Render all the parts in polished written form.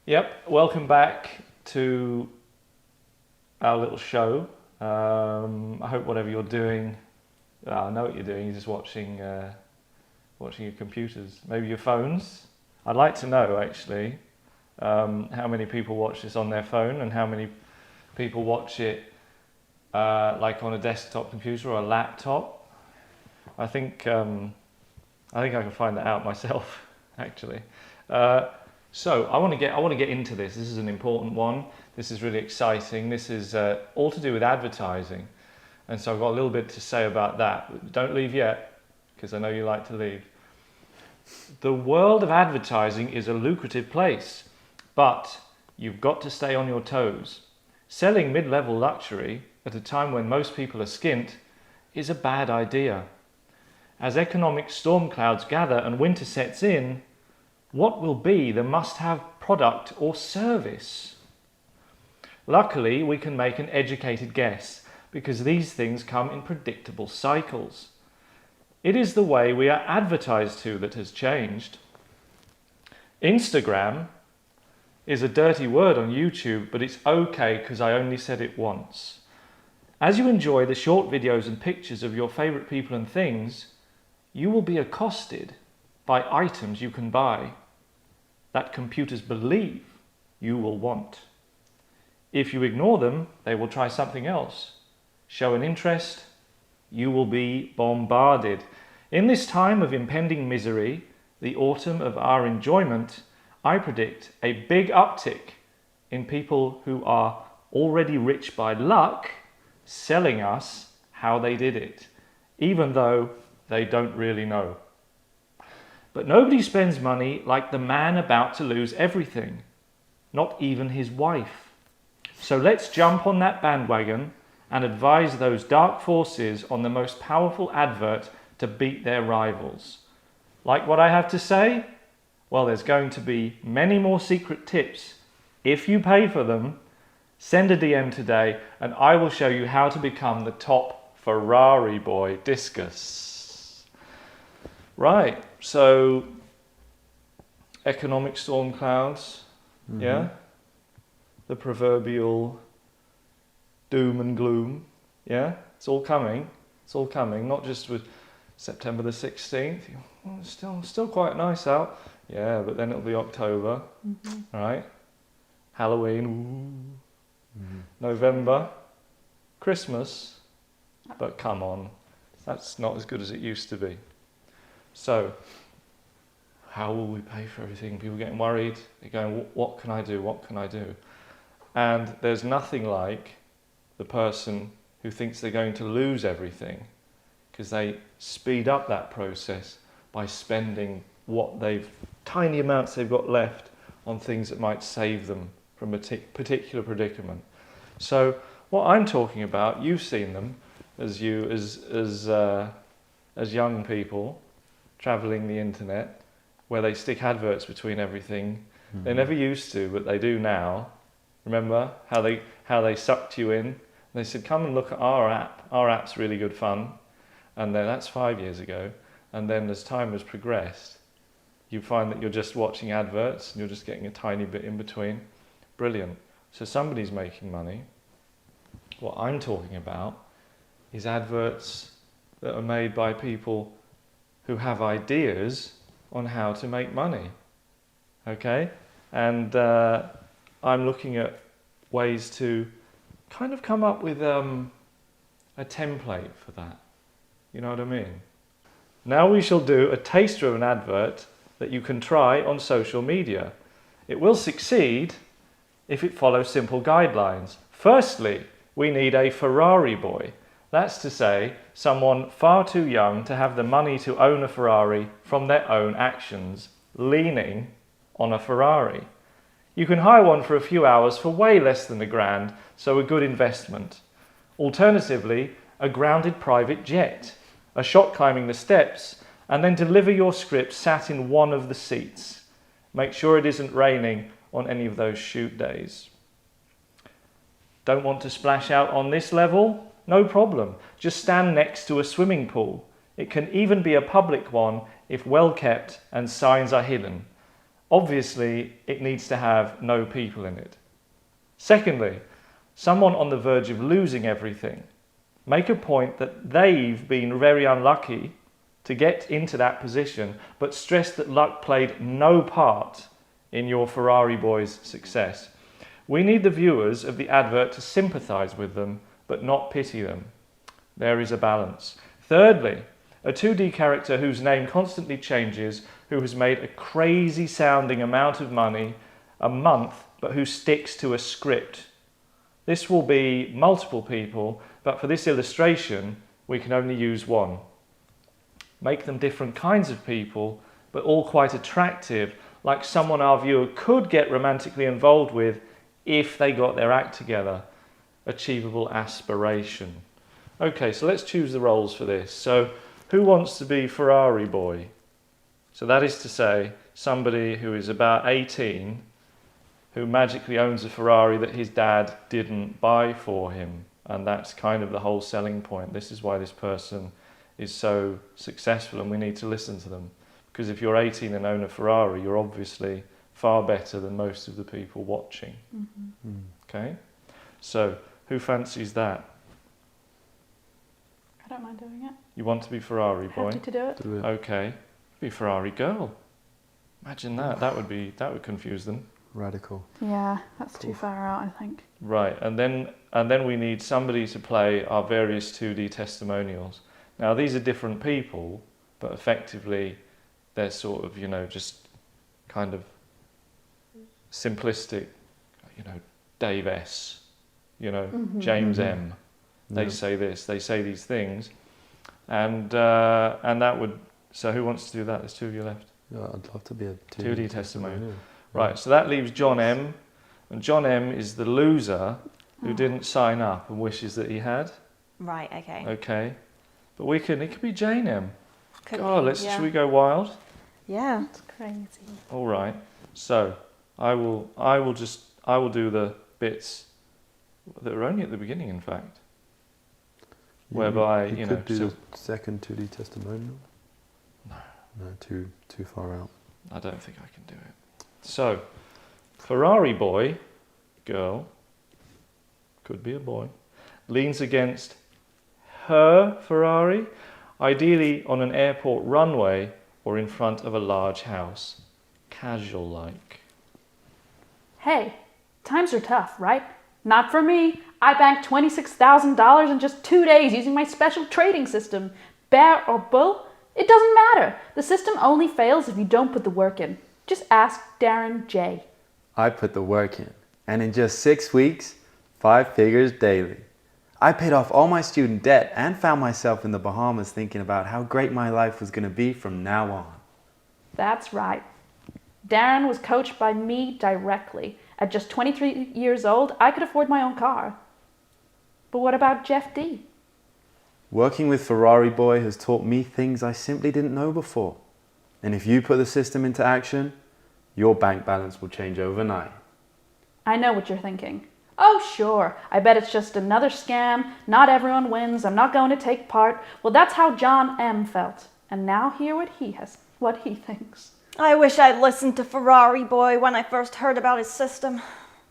Yep, welcome back to our little show. I hope whatever you're doing, I know what you're doing, you're just watching your computers, maybe your phones. I'd like to know actually how many people watch this on their phone and how many people watch it like on a desktop computer or a laptop. I think I can find that out myself actually. So I want to get into this. This is an important one. This is really exciting. This is all to do with advertising, and so I've got a little bit to say about that. But don't leave yet, because I know you like to leave. The world of advertising is a lucrative place, but you've got to stay on your toes. Selling mid-level luxury at a time when most people are skint is a bad idea. As economic storm clouds gather and winter sets in, what will be the must-have product or service? Luckily, we can make an educated guess because these things come in predictable cycles. It is the way we are advertised to that has changed. Instagram is a dirty word on YouTube, but it's okay because I only said it once. As you enjoy the short videos and pictures of your favorite people and things, you will be accosted by items you can buy that computers believe you will want. If you ignore them, they will try something else. Show an interest, you will be bombarded. In this time of impending misery, the autumn of our enjoyment, I predict a big uptick in people who are already rich by luck selling us how they did it, even though they don't really know. But nobody spends money like the man about to lose everything, not even his wife. So let's jump on that bandwagon and advise those dark forces on the most powerful advert to beat their rivals. Like what I have to say? Well, there's going to be many more secret tips. If you pay for them, send a DM today and I will show you how to become the top Ferrari-Boy discus. Right, so economic storm clouds, yeah? The proverbial doom and gloom, yeah? It's all coming, not just with September the 16th. Oh, it's still quite nice out. Yeah, but then it'll be October, right? Halloween, November, Christmas, but come on, that's not as good as it used to be. So, how will we pay for everything? People getting worried, they're going, what can I do, what can I do? And there's nothing like the person who thinks they're going to lose everything, because they speed up that process by spending tiny amounts they've got left on things that might save them from a particular predicament. So what I'm talking about, you've seen them as young people traveling the internet, where they stick adverts between everything. They never used to, but they do now. Remember how they sucked you in? They said, come and look at our app. Our app's really good fun. And then that's 5 years ago. And then as time has progressed, you find that you're just watching adverts and you're just getting a tiny bit in between. Brilliant. So somebody's making money. What I'm talking about is adverts that are made by people who have ideas on how to make money. Okay? And I'm looking at ways to kind of come up with a template for that. You know what I mean? Now we shall do a taster of an advert that you can try on social media. It will succeed if it follows simple guidelines. Firstly, we need a Ferrari-Boy. That's to say, someone far too young to have the money to own a Ferrari from their own actions, leaning on a Ferrari. You can hire one for a few hours for way less than £1,000, so a good investment. Alternatively, a grounded private jet, a shot climbing the steps, and then deliver your script sat in one of the seats. Make sure it isn't raining on any of those shoot days. Don't want to splash out on this level? No problem. Just stand next to a swimming pool. It can even be a public one if well kept and signs are hidden. Obviously, it needs to have no people in it. Secondly, someone on the verge of losing everything. Make a point that they've been very unlucky to get into that position, but stress that luck played no part in your Ferrari-Boy's success. We need the viewers of the advert to sympathise with them, but not pity them. There is a balance. Thirdly, a 2D character whose name constantly changes, who has made a crazy sounding amount of money a month, but who sticks to a script. This will be multiple people, but for this illustration, we can only use one. Make them different kinds of people, but all quite attractive, like someone our viewer could get romantically involved with if they got their act together. Achievable aspiration. Okay, so let's choose the roles for this. So, who wants to be Ferrari-Boy? So that is to say, somebody who is about 18, who magically owns a Ferrari that his dad didn't buy for him. And that's kind of the whole selling point. This is why this person is so successful, and we need to listen to them. Because if you're 18 and own a Ferrari, you're obviously far better than most of the people watching. Mm-hmm. Okay? So, who fancies that? I don't mind doing it. You want to be Ferrari-Boy? Happy to do it. Do it. Okay. Be Ferrari girl. Imagine that. That would confuse them. Radical. Yeah, that's too far out, I think. Right, and then we need somebody to play our various 2D testimonials. Now these are different people, but effectively they're sort of, just kind of simplistic, Dave S, Mm-hmm. James Mm-hmm. M. They say this, they say these things, and that would. So who wants to do that? There's two of you left. Yeah, I'd love to be a 2D testimonial. Yeah. Right, so that leaves John M. And John M is the loser who didn't sign up and wishes that he had. Right, okay. Okay. But it could be Jane M. Could God, be, should we go wild? Yeah. That's crazy. All right. So I will do the bits that are only at the beginning, in fact. Yeah, Whereby, you could do the second 2D testimonial. No, too far out. I don't think I can do it. So, Ferrari-Boy, girl, could be a boy, leans against her Ferrari, ideally on an airport runway or in front of a large house, casual-like. Hey, times are tough, right? Not for me. I banked $26,000 in just 2 days using my special trading system. Bear or bull? It doesn't matter. The system only fails if you don't put the work in. Just ask Darren J. I put the work in, and in just 6 weeks, 5 figures daily. I paid off all my student debt and found myself in the Bahamas thinking about how great my life was going to be from now on. That's right. Darren was coached by me directly. At just 23 years old, I could afford my own car. But what about Jeff D? Working with Ferrari-Boy has taught me things I simply didn't know before. And if you put the system into action, your bank balance will change overnight. I know what you're thinking. Oh, sure. I bet it's just another scam. Not everyone wins. I'm not going to take part. Well, that's how John M. felt. And now hear what he thinks. I wish I'd listened to Ferrari-Boy when I first heard about his system.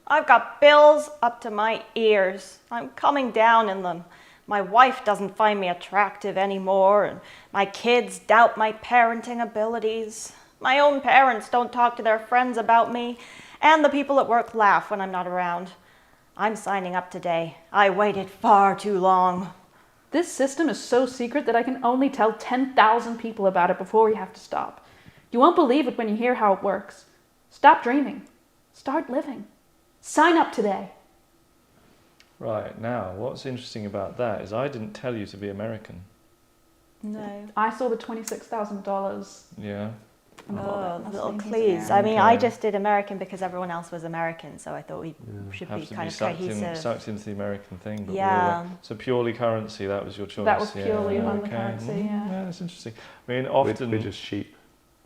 I've got bills up to my ears. I'm coming down in them. My wife doesn't find me attractive anymore, and my kids doubt my parenting abilities. My own parents don't talk to their friends about me, and the people at work laugh when I'm not around. I'm signing up today. I waited far too long. This system is so secret that I can only tell 10,000 people about it before we have to stop. You won't believe it when you hear how it works. Stop dreaming. Start living. Sign up today. Right, now, what's interesting about that is I didn't tell you to be American. No. I saw the $26,000. Yeah. Oh, That's little easy. clues. I mean, I just did American because everyone else was American, so I thought we should Have be to kind be of sucked cohesive. into the American thing. But Yeah. so purely currency, that was your choice. That was purely yeah, on the currency, yeah. Yeah, that's interesting. I mean, often... We're just sheep.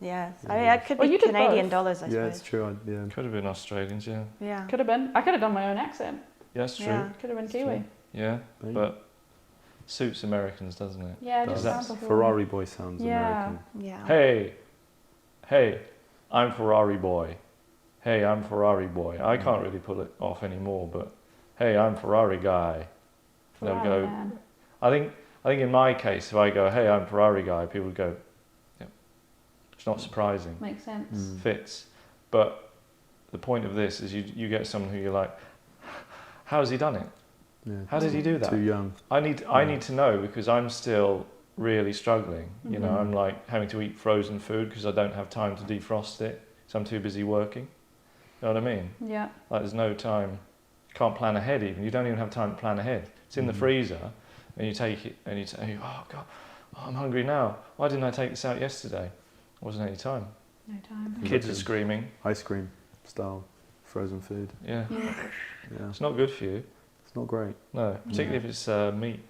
Yes. I mean, it could Well, be you did Canadian both. dollars, I Yeah, suppose. it's true. Could have been Australians, yeah. Yeah. Could have been. I could have done my own accent. Yeah, that's true. Yeah. Could have been Kiwi. Yeah, Maybe. but suits Americans, doesn't it? Yeah, it just That's sounds like a Ferrari-Boy sounds Yeah. American. Yeah. Hey, I'm Ferrari-Boy. Hey, I'm Ferrari-Boy. I can't really pull it off anymore, but hey, I'm Ferrari guy. They'll Ferrari go. man. I think in my case, if I go, hey, I'm Ferrari guy, people would go, yeah, it's not surprising. Makes sense. Fits. But the point of this is you get someone who you're like, how has he done it? Yeah, How did he do that? Too young. I need to know, because I'm still really struggling. You know, I'm like having to eat frozen food because I don't have time to defrost it, so I'm too busy working. You know what I mean? Yeah. Like there's no time. You can't plan ahead even. You don't even have time to plan ahead. It's in the freezer, and you take it and you say, oh God, I'm hungry now. Why didn't I take this out yesterday? Wasn't any time. No time. Kids are screaming. Ice cream style frozen food. Yeah. Yeah, It's not good for you. it's not great. No, particularly if it's meat.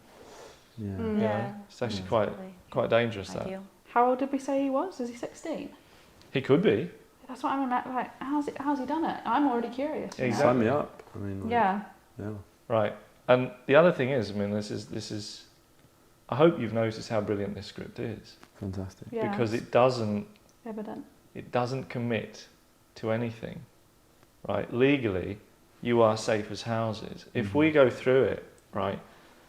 Yeah. You know, it's actually quite dangerous. That Ideal. How old did we say he was? Is he 16? he could be. That's what I'm like. How's he done it? I'm already curious. you know? Exactly. Sign me up. I mean, like, Yeah. yeah. Right. And the other thing is, I mean, this is. I hope you've noticed how brilliant this script is, Fantastic. Yeah. because it doesn't Evident. commit to anything, right? Legally, you are safe as houses. If we go through it, right?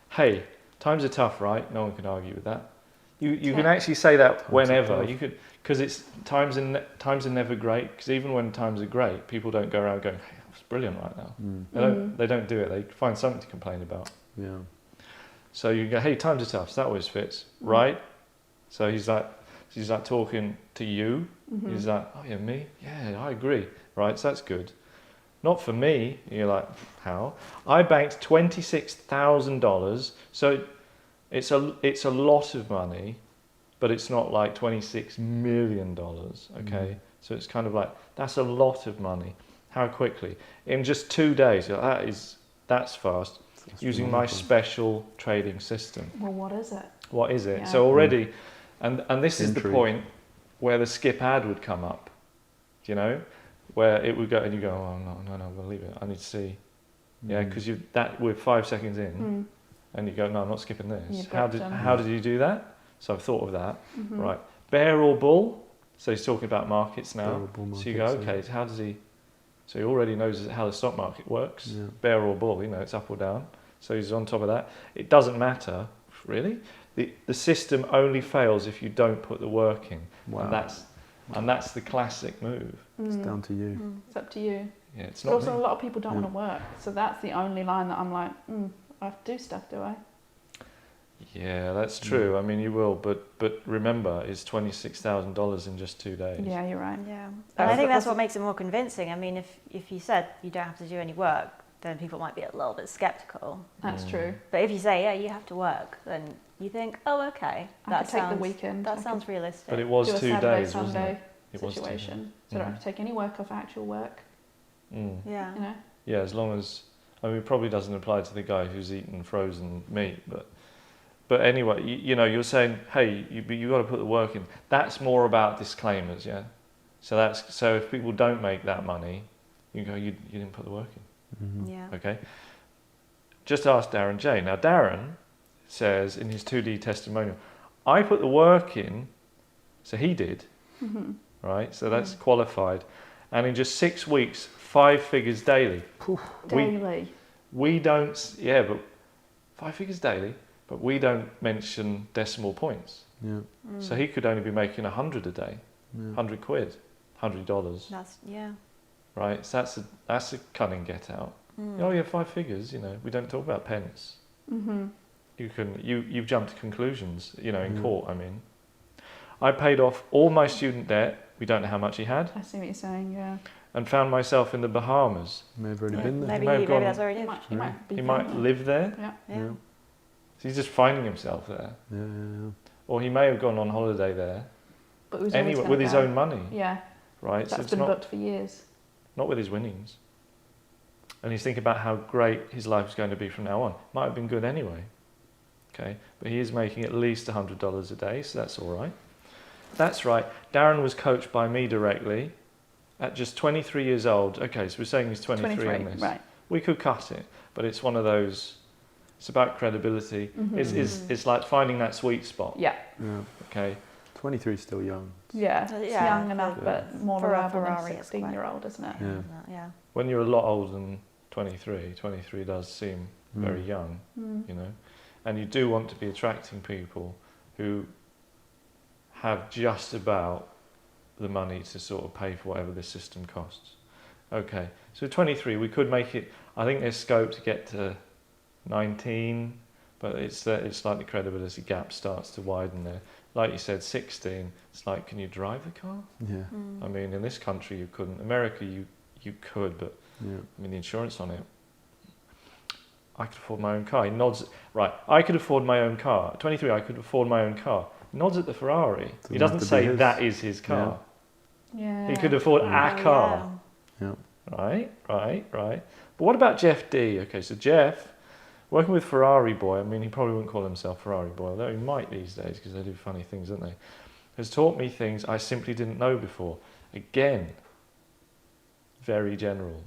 Hey, times are tough, right? No one can argue with that. You can actually say that Times are whenever tough. you could, because it's times are never great. Because even when times are great, people don't go around going, "Hey, it's brilliant right now." They don't do it. They find something to complain about. Yeah. So you go, "Hey, times are tough." So that always fits, right? So he's like talking to you. He's like, "Oh yeah, me? Yeah, I agree." Right? So that's good. Not for me. You're like, "How?" I banked $26,000. So it's a lot of money, but it's not like $26 million. Okay, so it's kind of like that's a lot of money. How quickly? In just 2 days. You're like, that's fast. That's Using my phenomenal. special trading system. Well, what is it? What is it? Yeah. So already, and this is the Intrigue. point where the skip ad would come up, you know, where it would go and you go, oh no, I'm gonna leave it. I need to see, yeah, because we're 5 seconds in, and you go, no, I'm not skipping this. You've How got them. did you do that? So I've thought of that, right? Bear or bull? So he's talking about markets now. Bear or bull So you go, markets, yeah. okay, so how does he? So he already knows how the stock market works. Yeah. Bear or bull, you know, it's up or down. So he's on top of that. It doesn't matter, really. The system only fails if you don't put the work in. Wow. And that's the classic move. It's down to you. It's up to you. Yeah, it's But not also, me. a lot of people don't want to work, so that's the only line that I'm like, I have to do stuff, do I? Yeah, that's true. I mean, you will, but remember, it's $26,000 in just 2 days. Yeah, you're right. Yeah. And That's I think the- that's what makes it more convincing. I mean, if you said you don't have to do any work, then people might be a little bit skeptical. That's true. But if you say, yeah, you have to work, then you think, oh, okay, I that could take the sounds weekend. I that could sounds realistic. But it was do a 2 Saturday, days, wasn't Sunday it? It was 2 days. situation, so I don't have to take any work off actual work. Yeah. You know. Yeah, as long as, I mean, it probably doesn't apply to the guy who's eaten frozen meat, but anyway, you know, you're saying, hey, you got to put the work in. That's more about disclaimers, yeah. So if people don't make that money, you go, you didn't put the work in, Yeah. okay. Just ask Darren J. Now Darren says in his 2D testimonial, I put the work in, so he did, right? So that's qualified, and in just 6 weeks, 5 figures daily. Daily. We don't, yeah, but 5 figures daily, but we don't mention decimal points. Yeah. So he could only be making 100 a day, Yeah. 100 quid, $100, That's right? So that's a cunning get out. Oh yeah, 5 figures, you know, we don't talk about pence. You've jumped to conclusions, you know, in court, I mean. I paid off all my student debt, we don't know how much he had, I see what you're saying. Yeah. and found myself in the Bahamas. May have already yeah. been there. Maybe, might have maybe gone- that's already He it. might. He might be. He might fine. live there, Yeah. Yeah. Yeah. so he's just finding himself there. Yeah. Or he may have gone on holiday there, But it was always anyway, gonna with his go. own money, Yeah. right? So That's it's been not, booked for years. not with his winnings. And he's thinking about how great his life is going to be from now on. Might have been good anyway, okay? But he is making at least $100 a day, so that's all right. That's right. Darren was coached by me directly at just 23 years old. Okay, so we're saying he's 23 on this. Right. We could cut it, but it's one of those, it's about credibility. It's like finding that sweet spot, Yeah. Yeah. okay? 23 is still young. Yeah, it's Yeah, young enough, yeah. but more For a reliable than a Ferrari, it's quite- 16-year-old, isn't it? Yeah. Yeah. When you're a lot older than 23, 23 does seem very young, you know. And you do want to be attracting people who have just about the money to sort of pay for whatever this system costs. Okay, so 23, we could make it, I think there's scope to get to 19, but it's like the credibility gap starts to widen there. Like you said, 16, it's like, can you drive a car? Yeah. I mean, in this country you couldn't. America you could, but Yeah. I mean the insurance on it. I could afford my own car. He nods. Right, I could afford my own car. At 23, I could afford my own car. He nods at the Ferrari. He Doesn't have doesn't to say be his. that is his car. Yeah. He could afford a car. Yeah. Right. But what about Jeff D? Okay, so Jeff, working with Ferrari-Boy, I mean, he probably wouldn't call himself Ferrari-Boy, although he might these days because they do funny things, don't they? Has taught me things I simply didn't know before. Again, very general.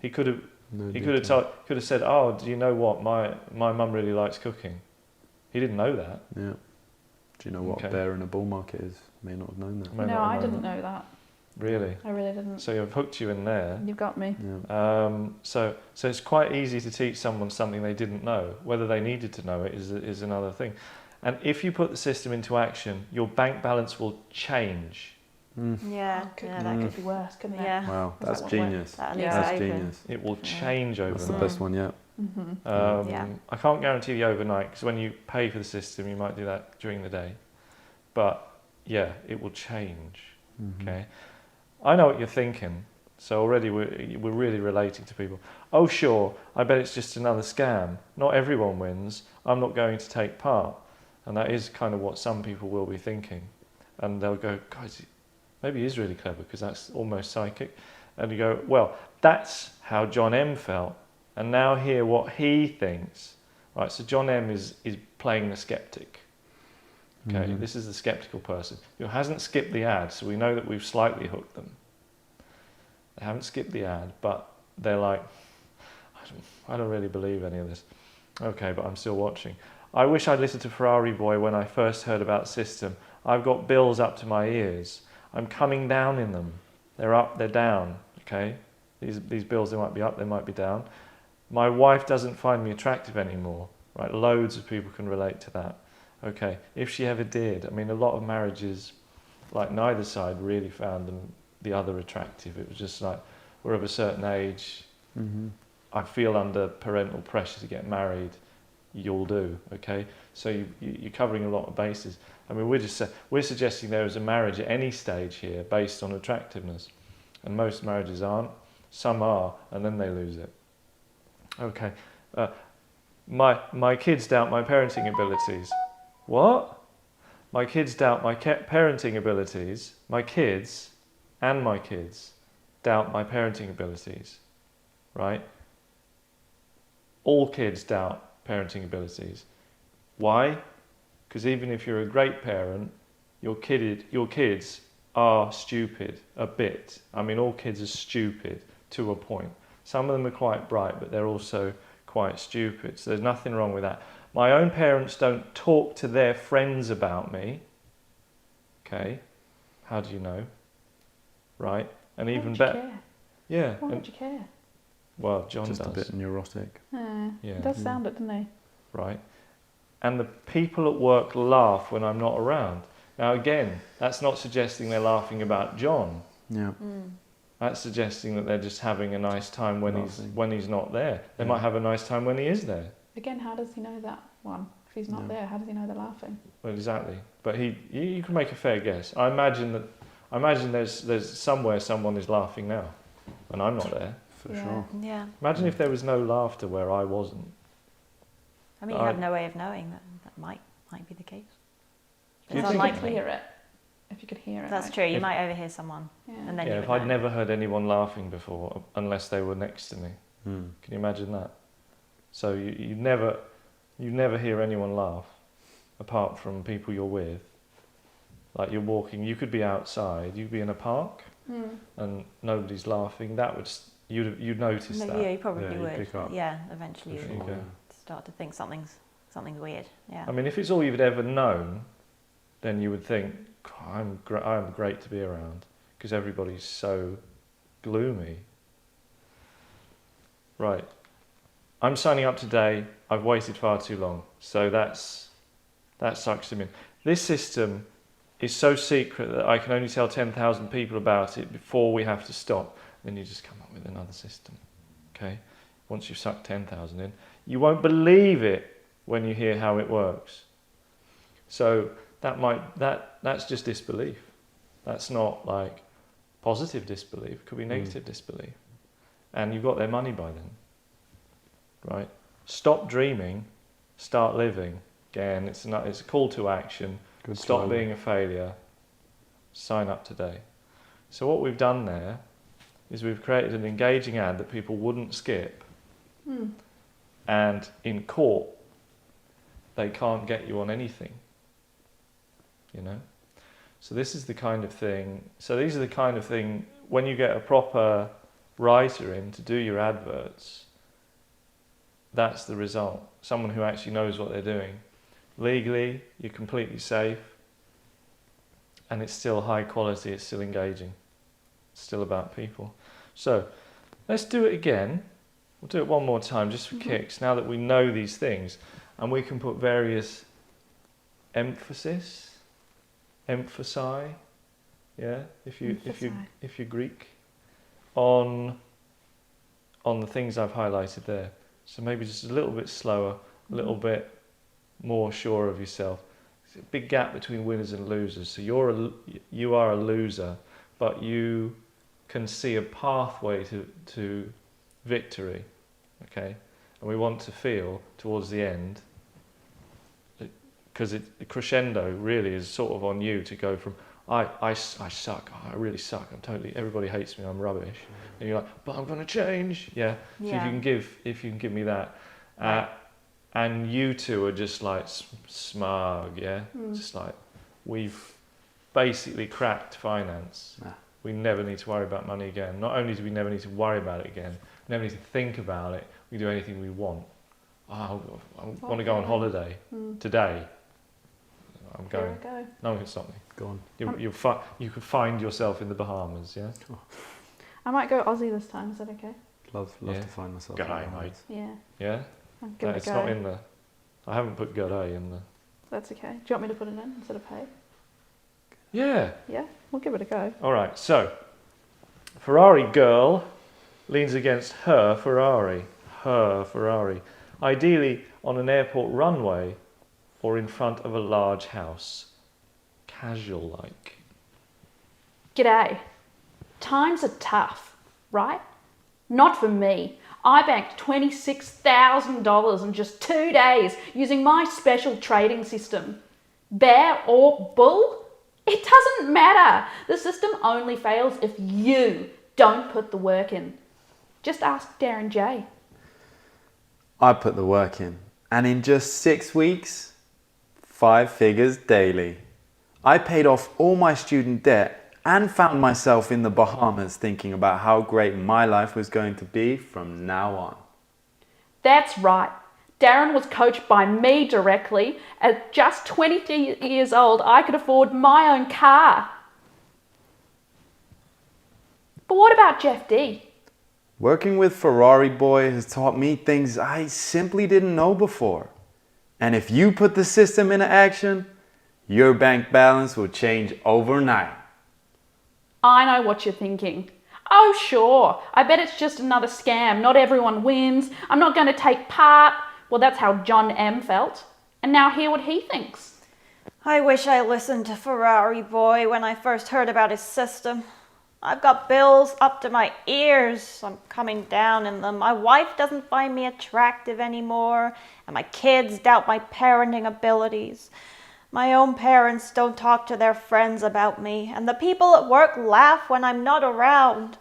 He could have No He detail. could have said, "Oh, do you know what? My mum really likes cooking." He didn't know that. Yeah. Do you know what Okay. bear in a bull market is? May not have known that. May No, not I have known didn't that. know that. Really. I really didn't. So you've hooked you in there. You've got me. Yeah. So it's quite easy to teach someone something they didn't know. Whether they needed to know it is another thing. And if you put the system into action, your bank balance will change. Yeah. Could, Yeah. that could be worse, couldn't it? Yeah. Wow, Is that's that one way? genius. That Yeah. needs That's to open. genius. It will change That's the overnight. best one yet. Yeah. I can't guarantee the overnight because when you pay for the system, you might do that during the day. But yeah, it will change. Okay, I know what you're thinking. So already we're really relating to people. Oh sure, I bet it's just another scam. Not everyone wins. I'm not going to take part. And that is kind of what some people will be thinking. And they'll go, guys, maybe he is really clever because that's almost psychic. And you go, well, that's how John M felt. And now hear what he thinks. Right, so John M is playing the skeptic. Okay, this is the skeptical person who hasn't skipped the ad, so we know that we've slightly hooked them. They haven't skipped the ad, but they're like, I don't really believe any of this. Okay, but I'm still watching. I wish I'd listened to Ferrari-Boy when I first heard about the system. I've got bills up to my ears. I'm coming down in them. They're up, they're down. Okay, these bills, they might be up, they might be down. My wife doesn't find me attractive anymore. Right, loads of people can relate to that. Okay, if she ever did, I mean, a lot of marriages, like neither side really found the other attractive. It was just like, we're of a certain age, I feel under parental pressure to get married, you'll do, okay? So you're covering a lot of bases. I mean, we're suggesting there is a marriage at any stage here based on attractiveness. And most marriages aren't, some are, and then they lose it. Okay, my kids doubt my parenting abilities. What? My kids doubt my parenting abilities. My kids and my kids doubt my parenting abilities, right? All kids doubt parenting abilities. Why? Because even if you're a great parent, your kids are stupid a bit. I mean, all kids are stupid to a point. Some of them are quite bright, but they're also quite stupid. So there's nothing wrong with that. My own parents don't talk to their friends about me. Okay, how do you know? Right, and Why even would you better. care? Yeah. Why would you care? Well, John Just does. a bit neurotic. Yeah. Yeah. It does sound it, doesn't it? Right? And the people at work laugh when I'm not around. Now again, that's not suggesting they're laughing about John. Yeah. That's suggesting that they're just having a nice time when Laughing. he's not there. They might have a nice time when he is there. Again, how does he know that one? If he's not there, how does he know they're laughing? Well, exactly. But you can make a fair guess. I imagine there's somewhere someone is laughing now, and I'm not there. For sure. Yeah. Imagine if there was no laughter where I wasn't. I mean, you have no way of knowing that might be the case. Do you It's think- If you could unlikely. hear it. If you could hear it. That's right? true. You If- might overhear someone, Yeah. and then Yeah, you if would I'd know. never heard anyone laughing before, unless they were next to me. Can you imagine that? So you never hear anyone laugh, apart from people you're with. Like you're walking, you could be outside, you'd be in a park, and nobody's laughing. You'd notice No, that. yeah, you probably Yeah, you would. pick up. Yeah, eventually For you sure. would start to think something's weird. Yeah. I mean, if it's all you've ever known, then you would think, I'm great to be around because everybody's so gloomy. Right. I'm signing up today. I've waited far too long. So that sucks them in. This system is so secret that I can only tell 10,000 people about it before we have to stop. Then you just come up with another system. Okay? Once you've sucked 10,000 in, you won't believe it when you hear how it works. So that's just disbelief. That's not like positive disbelief. It could be negative disbelief. And you've got their money by then. Right? Stop dreaming, start living. Again, it's a call to action. Good Stop job. being a failure. Sign up today. So what we've done there is we've created an engaging ad that people wouldn't skip. And in court, they can't get you on anything. You know? So this is the kind of thing, these are the kind of thing, when you get a proper writer in to do your adverts, that's the result. Someone who actually knows what they're doing. Legally, you're completely safe, and it's still high quality, it's still engaging. It's still about people. So, let's do it again. We'll do it one more time, just for kicks, now that we know these things, and we can put various emphasize, yeah, if you're Greek, on the things I've highlighted there. So maybe just a little bit slower, a little bit more sure of yourself. There's a big gap between winners and losers. So you are a loser, but you can see a pathway to victory. Okay, and we want to feel towards the end, because the crescendo really is sort of on you to go from I suck, I really suck, everybody hates me, I'm rubbish, and you're like, but I'm going to change. Yeah. So if you can give me that, and you two are just like smug, yeah, just like we've basically cracked finance. We never need to worry about money again. Not only do we never need to worry about it again, we never need to think about it. We can do anything we want. I want to go on holiday today. I'm going. No one can stop me. Go on. You could find yourself in the Bahamas, yeah? I might go Aussie this time, is that okay? Love to find myself. Good eye, mate. Yeah. Yeah? I'll give it a It's go. not in the... I haven't put good eye in the... That's okay. Do you want me to put it in instead of pay? Yeah. Yeah, we'll give it a go. All right, so Ferrari girl leans against her Ferrari. Her Ferrari. Ideally on an airport runway or in front of a large house. Casual-like. G'day. Times are tough, right? Not for me. I banked $26,000 in just 2 days using my special trading system. Bear or bull? It doesn't matter. The system only fails if you don't put the work in. Just ask Darren J. I put the work in, and in just 6 weeks, 5 figures daily. I paid off all my student debt and found myself in the Bahamas thinking about how great my life was going to be from now on. That's right. Darren was coached by me directly. At just 23 years old, I could afford my own car. But what about Jeff D? Working with Ferrari-Boy has taught me things I simply didn't know before. And if you put the system into action, your bank balance will change overnight. I know what you're thinking. Oh, sure. I bet it's just another scam. Not everyone wins. I'm not going to take part. Well, that's how John M. felt. And now hear what he thinks. I wish I listened to Ferrari-Boy when I first heard about his system. I've got bills up to my ears. I'm coming down in them. My wife doesn't find me attractive anymore, and my kids doubt my parenting abilities. My own parents don't talk to their friends about me, and the people at work laugh when I'm not around.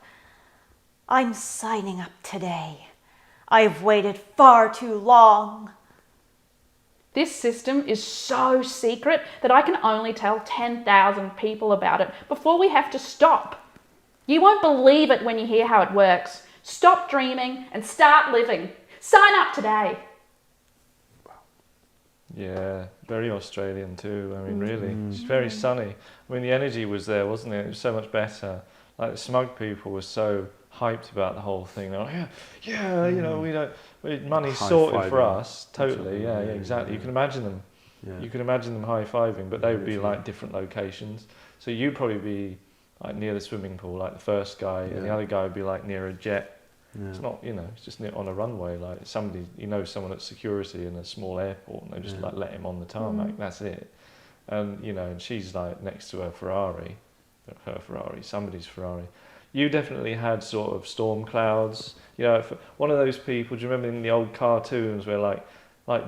I'm signing up today. I've waited far too long. This system is so secret that I can only tell 10,000 people about it before we have to stop. You won't believe it when you hear how it works. Stop dreaming and start living. Sign up today. Yeah, very Australian too. I mean, really, it's very sunny. I mean, the energy was there, wasn't it? It was so much better. Like the smug people were so hyped about the whole thing. They're like, yeah, you know, money's sorted for High-fiving us. Totally, each other. yeah, exactly. You can imagine them. Yeah. You can imagine them high-fiving, but they would be Literally. like different locations. So you'd probably be like near the swimming pool, like the first guy, and the Yeah. other guy would be like near a jet. Yeah. It's not, it's just on a runway. Like somebody, someone at security in a small airport, and they just like let him on the tarmac. That's it. And and she's like next to her Ferrari, somebody's Ferrari. You definitely had sort of storm clouds. One of those people. Do you remember in the old cartoons where like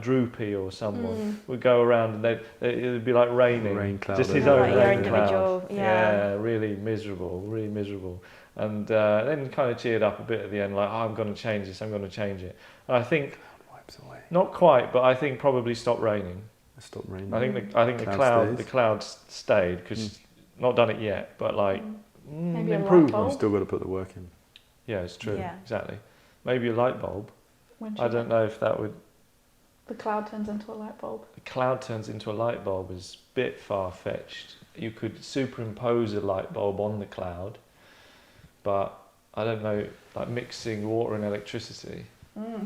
Droopy or someone would go around and it would be like raining, Rain cloud, just his yeah. own Like your rain individual, cloud. yeah. Really miserable. And then kind of cheered up a bit at the end, like, I'm going to change this, I'm going to change it. And I think, Wipes away. not quite, but I think probably stopped raining. It stopped raining. I think the clouds stayed, because not done it yet, but like, Maybe a light improvement. bulb? You've still got to put the work in. Yeah, it's true, Yeah. exactly. Maybe a light bulb. When I don't know if that would... the cloud turns into a light bulb. The cloud turns into a light bulb is a bit far-fetched. You could superimpose a light bulb on the cloud, but I don't know, like mixing water and electricity.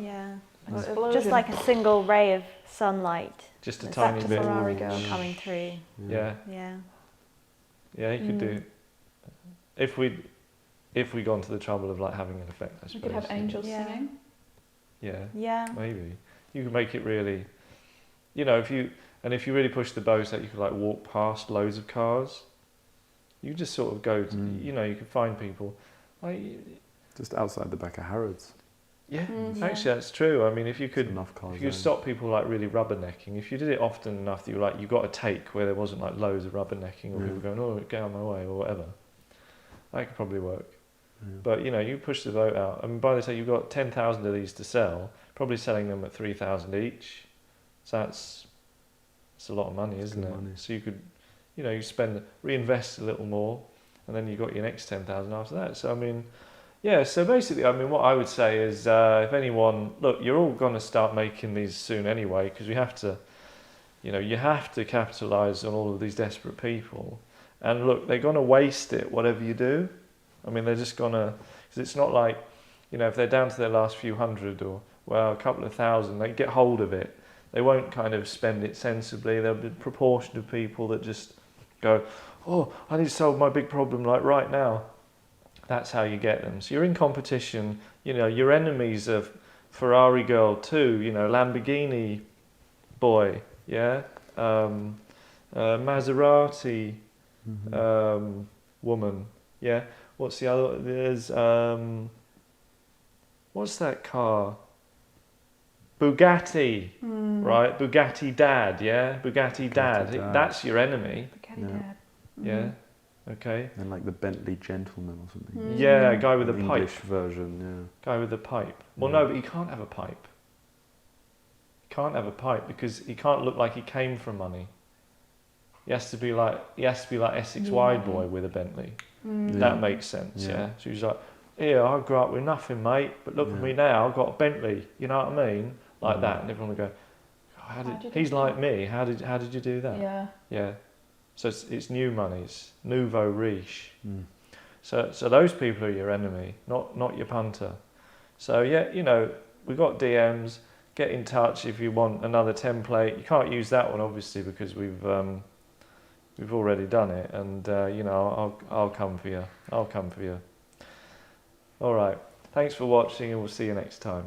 Yeah. Explosion. Just like a single ray of sunlight. Just a It's tiny back to bit. Ferrari girl. Coming through. Yeah, Yeah. yeah, you could do. If we gone to the trouble of like having an effect, I We suppose. could have angels Yeah. singing. Yeah, Yeah. maybe. You could make it really, if you really push the boat out, you could like walk past loads of cars. You just sort of go, you could find people. Like, Just outside the back of Harrods. yeah, Yeah. actually that's true. I mean, if you There's could, enough cars if you could there. stop people like really rubbernecking, if you did it often enough that you got a take where there wasn't like loads of rubbernecking or Yeah. people going, oh, get out of my way or whatever, that could probably work. Yeah. But you push the boat out. I mean, by the time you've got 10,000 of these to sell, probably selling them at 3,000 each. So that's a lot of money, isn't good it? money. So you could, you reinvest a little more, and then you got your next 10,000 after that. So I mean, yeah. So basically, I mean, what I would say is, if anyone, look, you're all going to start making these soon anyway, because we have to, you have to capitalise on all of these desperate people. And look, they're going to waste it, whatever you do. I mean, they're just going to, because it's not like, if they're down to their last few hundred or, a couple of thousand, they get hold of it. They won't kind of spend it sensibly. There'll be a proportion of people that just go, oh, I need to solve my big problem like right now. That's how you get them. So you're in competition. Your enemies are Ferrari girl too, Lamborghini boy, yeah? Maserati woman, yeah? What's the other? There's what's that car? Bugatti, right? Bugatti dad, yeah? Bugatti dad. dad. That's your enemy, Spaghetti Yeah. Dad. yeah? Okay. And like the Bentley Gentleman or something. Yeah, guy with a An pipe. English version, Guy with a pipe. Well, Yeah. no, but he can't have a pipe. He can't have a pipe because he can't look like he came from money. He has to be like Essex Wide Boy with a Bentley. yeah. That makes sense, Yeah. yeah. So he's like, yeah, I grew up with nothing, mate, but look at Yeah. me now, I've got a Bentley. You know what I mean? Like Mm. that, and everyone will go, How'd you do he's that? like me. How did you do that? Yeah. Yeah. So it's new money, it's nouveau riche. Mm. So those people are your enemy, not your punter. So yeah, we've got DMs. Get in touch if you want another template. You can't use that one obviously because we've already done it, and I'll come for you. All right. Thanks for watching, and we'll see you next time.